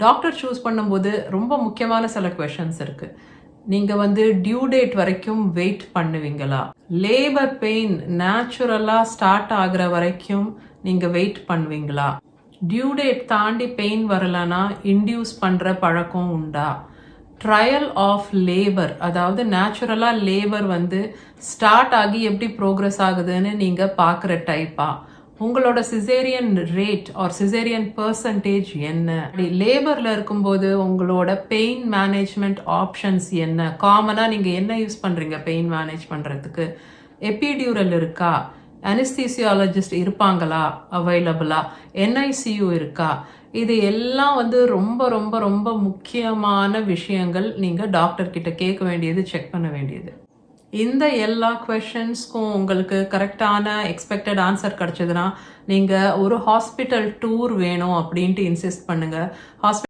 Doctor choose பண்ணும்போது ரொம்ப முக்கியமான சில கொஷின்ஸ் இருக்கு. நீங்க டியூ டேட் வரைக்கும் வெயிட் பண்ணுவீங்களா? லேபர் பெயின் நேச்சுரலா ஸ்டார்ட் ஆகுற வரைக்கும் நீங்க வெயிட் பண்ணுவீங்களா? டியூ டேட் தாண்டி பெயின் வரலனா இன்டியூஸ் பண்ற பழக்கம் உண்டா? ட்ரையல் ஆஃப் லேபர், அதாவது நேச்சுரலா லேபர் ஸ்டார்ட் ஆகி எப்படி ப்ரோக்ரஸ் ஆகுதுன்னு நீங்க பார்க்குற டைப்பா? உங்களோட caesarean rate or caesarean percentage என்ன? லேபர்ல இருக்கும்போது உங்களோட பெயின் மேனேஜ்மெண்ட் ஆப்ஷன்ஸ் என்ன? காமனா நீங்க என்ன யூஸ் பண்றீங்க பெயின் மேனேஜ் பண்றதுக்கு? எபிடியூரல் இருக்கா? அனஸ்தீசியாலஜிஸ்ட் இருப்பாங்களா அவைலபிளா? என்ஐசியூ இருக்கா? இது எல்லாம் ரொம்ப ரொம்ப ரொம்ப முக்கியமான விஷயங்கள். நீங்க டாக்டர் கிட்ட கேட்க வேண்டியது, செக் பண்ண வேண்டியது. இந்த எல்லா கொஷின்ஸ்க்கும் உங்களுக்கு கரெக்டான எக்ஸ்பெக்டட் ஆன்சர் கிடைச்சதுன்னா நீங்க ஒரு ஹாஸ்பிட்டல் டூர் வேணும் அப்படின்ட்டு இன்சிஸ்ட் பண்ணுங்க.